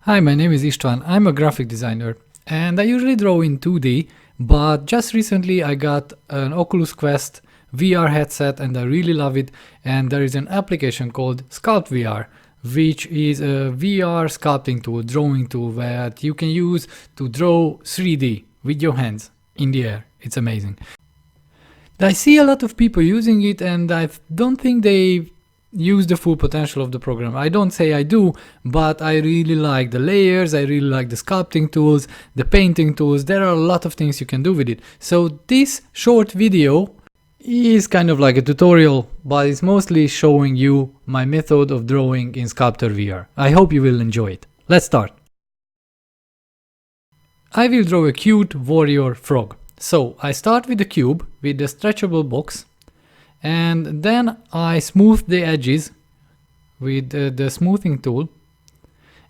Hi, my name is István. I'm a graphic designer and I usually draw in 2D, but just recently I got an Oculus Quest VR headset and I really love it, and there is an application called SculptrVR, which is a VR sculpting tool, drawing tool that you can use to draw 3D with your hands in the air. It's amazing. I see a lot of people using it and I don't think they use the full potential of the program. I don't say I do, but I really like the layers, I really like the sculpting tools, the painting tools. There are a lot of things you can do with it. So this short video is kind of like a tutorial, but it's mostly showing you my method of drawing in SculptrVR. I hope you will enjoy it. Let's start. I will draw a cute warrior frog. So I start with the cube with the stretchable box, and then I smooth the edges with the smoothing tool,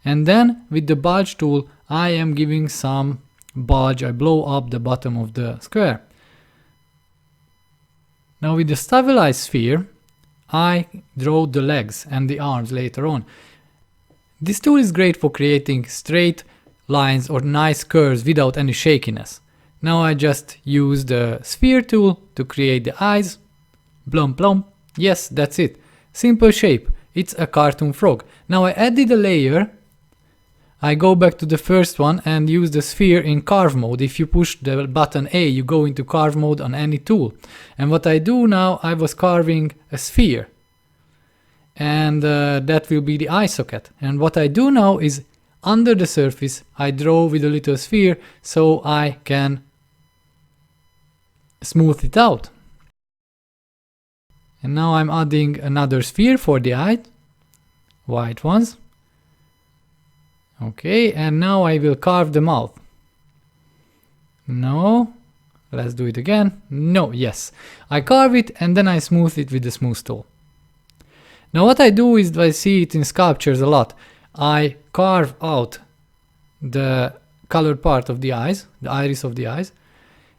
and then with the bulge tool I am giving some bulge. I blow up the bottom of the square. Now with the stabilized sphere I draw the legs and the arms later on. This tool is great for creating straight lines or nice curves without any shakiness. Now I just use the sphere tool to create the eyes. Blum blum. Yes, that's it. Simple shape. It's a cartoon frog. Now I added a layer. I go back to the first one and use the sphere in carve mode. If you push the button A, you go into carve mode on any tool. And what I do now, I was carving a sphere. And that will be the eye socket. And what I do now is under the surface, I draw with a little sphere so I can smooth it out. And now I'm adding another sphere for the eye, white ones. Okay, and now I will carve the mouth. No, let's do it again. No, yes. I carve it and then I smooth it with the smooth tool. Now what I do is, I see it in sculptures a lot. I carve out the colored part of the eyes, the iris of the eyes.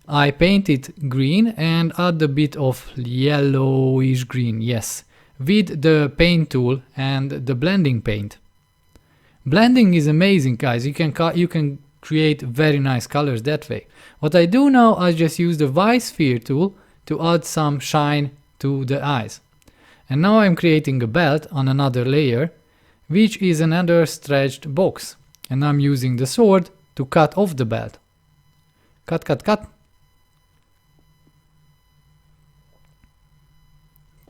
I paint it green and add a bit of yellowish green, yes, with the paint tool and the blending paint. Blending is amazing, guys. You can create very nice colors that way. What I do now, I just use the Y sphere tool to add some shine to the eyes. And now I'm creating a belt on another layer, which is another stretched box. And I'm using the sword to cut off the belt. Cut, cut, cut.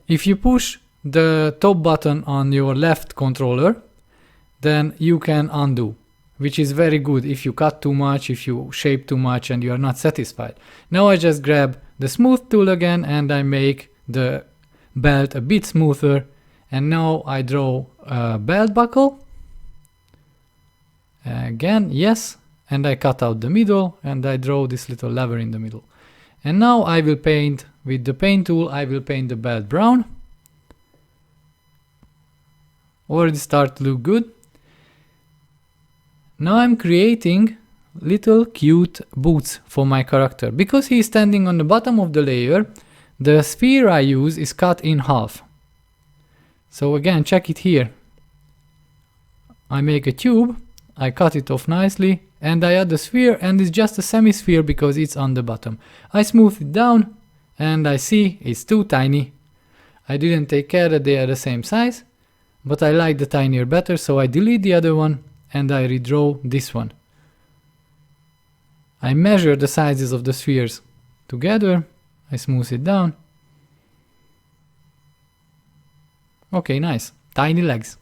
If you push the top button on your left controller, then you can undo, which is very good if you cut too much, if you shape too much and you are not satisfied. Now I just grab the smooth tool again and I make the belt a bit smoother, and now I draw a belt buckle. Again, yes, and I cut out the middle and I draw this little lever in the middle. And now I will paint with the paint tool, I will paint the belt brown. Already start to look good. Now I'm creating little cute boots for my character. Because he is standing on the bottom of the layer, the sphere I use is cut in half. So again, check it here. I make a tube, I cut it off nicely, and I add the sphere, and it's just a semi-sphere because it's on the bottom. I smooth it down and I see it's too tiny. I didn't take care that they are the same size, but I like the tinier better, so I delete the other one and I redraw this one. I measure the sizes of the spheres together, I smooth it down. Okay, nice. Tiny legs.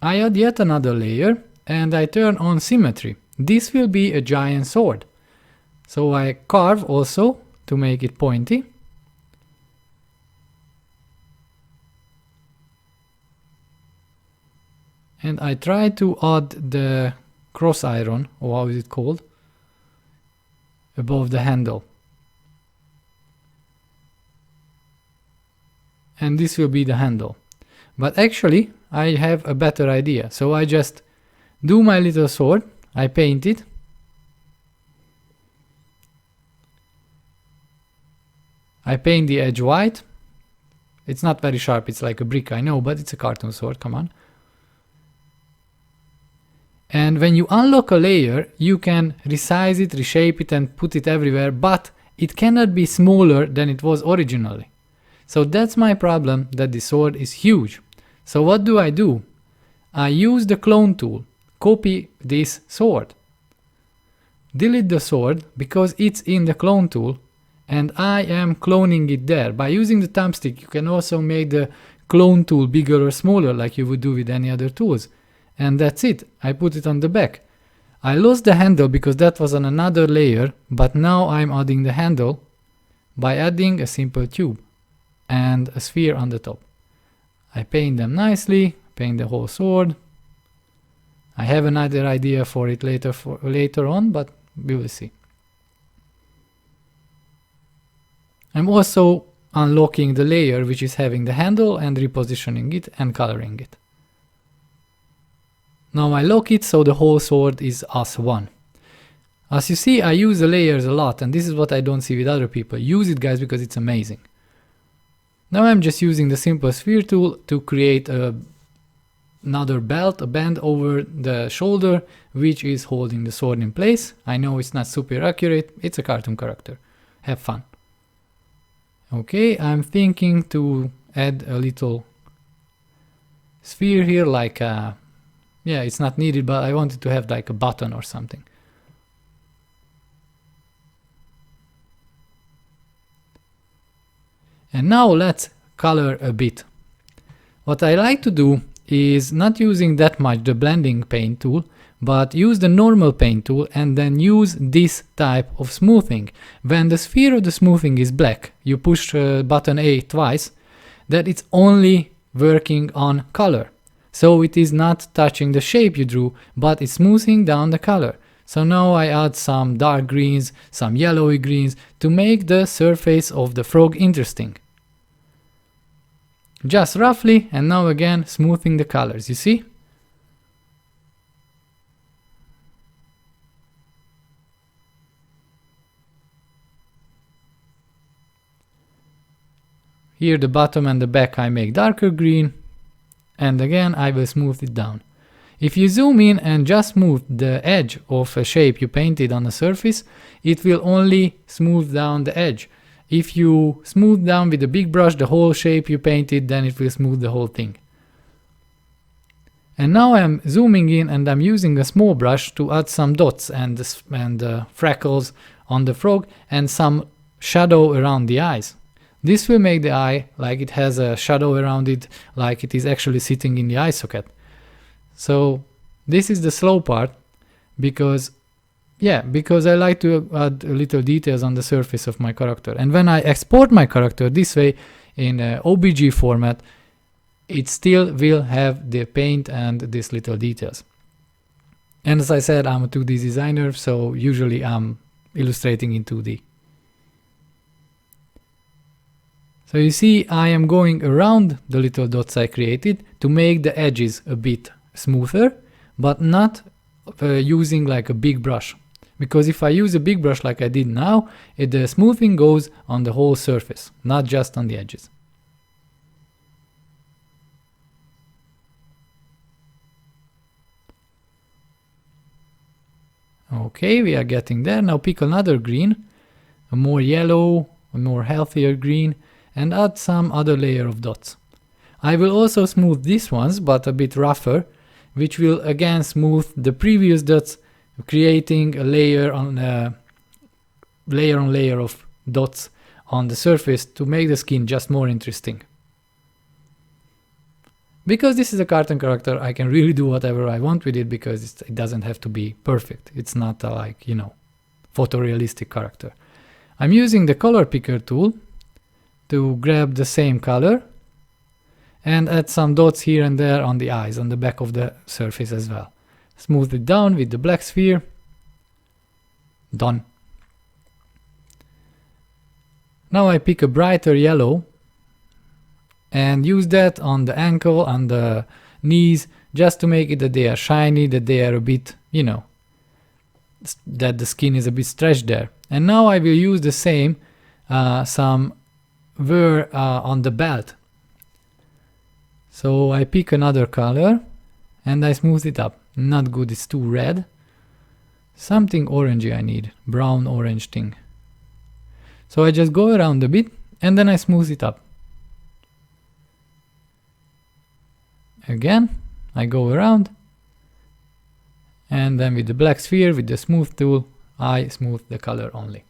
I add yet another layer and I turn on symmetry. This will be a giant sword. So I carve also to make it pointy. And I try to add the cross iron, or how is it called, above the handle. And this will be the handle. But actually, I have a better idea. So I just do my little sword, I paint it. I paint the edge white, It's not very sharp, it's like a brick, I know, but it's a cartoon sword, come on. And when you unlock a layer, you can resize it, reshape it, and put it everywhere, but it cannot be smaller than it was originally. So that's my problem, that the sword is huge. So what do? I use the clone tool, copy this sword, delete the sword because it's in the clone tool, and I am cloning it there. By using the thumbstick, you can also make the clone tool bigger or smaller like you would do with any other tools. And that's it, I put it on the back. I lost the handle because that was on another layer, but now I'm adding the handle by adding a simple tube and a sphere on the top. I paint them nicely, paint the whole sword. I have another idea for it later on, but we will see. I'm also unlocking the layer which is having the handle and repositioning it and coloring it. Now I lock it so the whole sword is as one. As you see, I use the layers a lot, and this is what I don't see with other people. Use it, guys, because it's amazing. Now I'm just using the simple sphere tool to create another belt, a band over the shoulder, which is holding the sword in place. I know it's not super accurate, it's a cartoon character. Have fun. Okay, I'm thinking to add a little sphere here, like a, yeah, it's not needed, but I wanted to have like a button or something. And now let's color a bit. What I like to do is not using that much the blending paint tool, but use the normal paint tool and then use this type of smoothing. When the sphere of the smoothing is black, you push button A twice, that it's only working on color. So it is not touching the shape you drew, but it's smoothing down the color. So now I add some dark greens, some yellowy greens to make the surface of the frog interesting. Just roughly, and now again smoothing the colors, you see? Here the bottom and the back I make darker green, and again I will smooth it down. If you zoom in and just smooth the edge of a shape you painted on the surface, it will only smooth down the edge. If you smooth down with a big brush the whole shape you painted, then it will smooth the whole thing. And now I'm zooming in and I'm using a small brush to add some dots and freckles on the frog and some shadow around the eyes. This will make the eye like it has a shadow around it, like it is actually sitting in the eye socket. So this is the slow part, because I like to add little details on the surface of my character. And when I export my character this way in OBJ format, it still will have the paint and these little details. And as I said, I'm a 2D designer, so usually I'm illustrating in 2D. So you see, I am going around the little dots I created to make the edges a bit smoother, but not using like a big brush. Because if I use a big brush like I did now, the smoothing goes on the whole surface, not just on the edges. Okay, we are getting there. Now pick another green, a more yellow, a more healthier green, and add some other layer of dots. I will also smooth these ones, but a bit rougher, which will again smooth the previous dots, creating a layer on layer of dots on the surface to make the skin just more interesting. Because this is a cartoon character, I can really do whatever I want with it, because it doesn't have to be perfect. It's not like, you know, photorealistic character. I'm using the color picker tool to grab the same color and add some dots here and there on the eyes, on the back of the surface as well. Smooth it down with the black sphere. Done. Now I pick a brighter yellow and use that on the ankle, on the knees, just to make it that they are shiny, that they are a bit, you know, that the skin is a bit stretched there. And now I will use the same, some wear on the belt So I pick another color and I smooth it up. Not good, it's too red. Something orangey I need, brown orange thing. So I just go around a bit and then I smooth it up. Again, I go around, and then with the black sphere, with the smooth tool, I smooth the color only.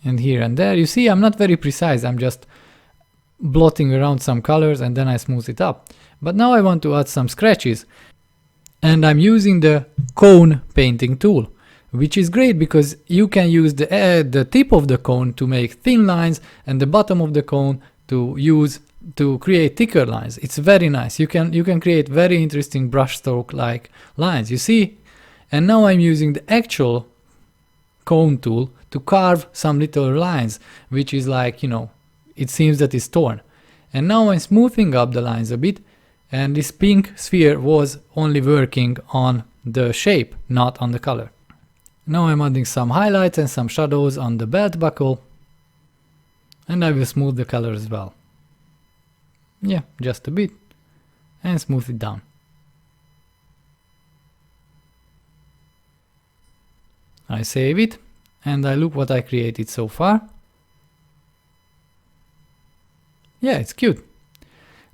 And here and there, you see I'm not very precise, I'm just blotting around some colors and then I smooth it up. But now I want to add some scratches, and I'm using the cone painting tool, which is great because you can use the tip of the cone to make thin lines and the bottom of the cone to create thicker lines. It's very nice. You can create very interesting brushstroke like lines, you see. And now I'm using the actual cone tool to carve some little lines, which is like, you know, it seems that it's torn. And now I'm smoothing up the lines a bit, and this pink sphere was only working on the shape, not on the color. Now I'm adding some highlights and some shadows on the belt buckle, and I will smooth the color as well. Yeah, just a bit, and smooth it down. I save it, and I look what I created so far. Yeah, it's cute.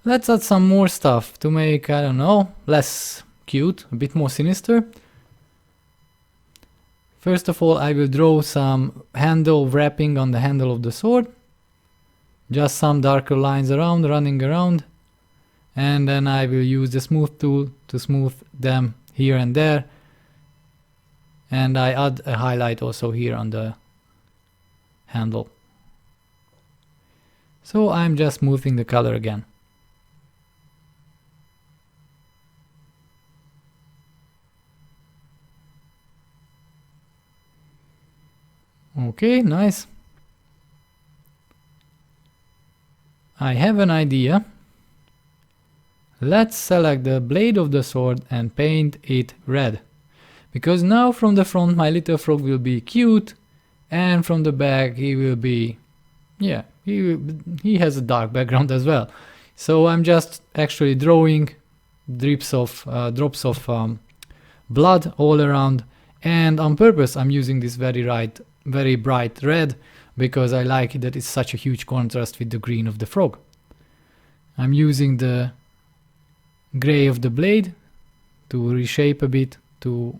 Let's add some more stuff to make, I don't know, less cute, a bit more sinister. First of all, I will draw some handle wrapping on the handle of the sword. Just some darker lines around, running around. And then I will use the smooth tool to smooth them here and there. And I add a highlight also here on the handle. So I'm just smoothing the color again. Okay, nice. I have an idea. Let's select the blade of the sword and paint it red. Because now from the front my little frog will be cute, and from the back he will be, yeah, he has a dark background as well. So I'm just actually drawing drops of blood all around, and on purpose I'm using this very bright red because I like it that it's such a huge contrast with the green of the frog. I'm using the gray of the blade to reshape a bit, to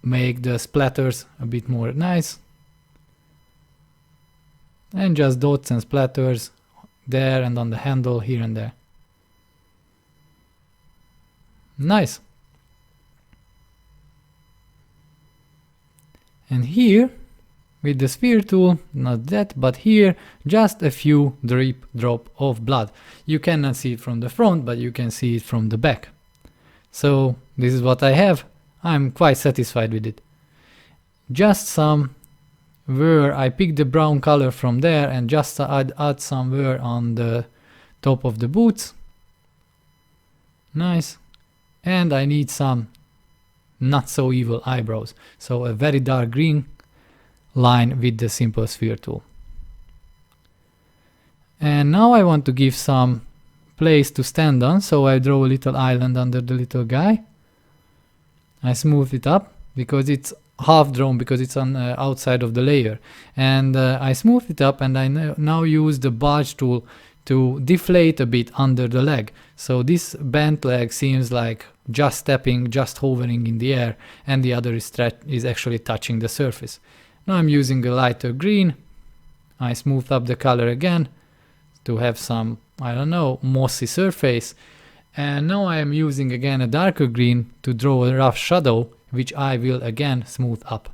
make the splatters a bit more nice. And just dots and splatters there and on the handle here and there. Nice. And here, with the sphere tool, not that, but here, just a few drop of blood. You cannot see it from the front, but you can see it from the back. So this is what I have. I'm quite satisfied with it. Just some where I pick the brown color from there and just add some wear on the top of the boots. Nice. And I need some not so evil eyebrows, so a very dark green line with the simple sphere tool. And now I want to give some place to stand on, so I draw a little island under the little guy. I smooth it up because it's half drawn, because it's on outside of the layer, and I smooth it up, and I now use the budge tool to deflate a bit under the leg. So this bent leg seems like just stepping, just hovering in the air, and the other is actually touching the surface. Now I'm using a lighter green. I smooth up the color again to have some, I don't know, mossy surface. And now I am using again a darker green to draw a rough shadow, which I will again smooth up.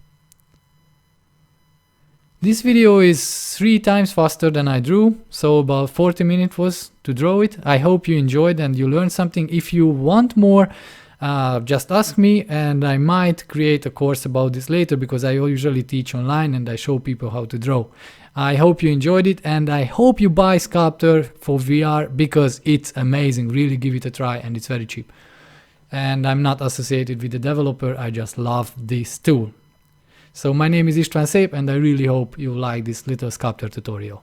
This video is 3 times faster than I drew, so about 40 minutes was to draw it. I hope you enjoyed and you learned something. If you want more, just ask me, and I might create a course about this later, because I usually teach online and I show people how to draw. I hope you enjoyed it, and I hope you buy Sculptor for VR because it's amazing. Really give it a try, and it's very cheap. And I'm not associated with the developer, I just love this tool. So my name is István Szép, and I really hope you like this little sculptor tutorial.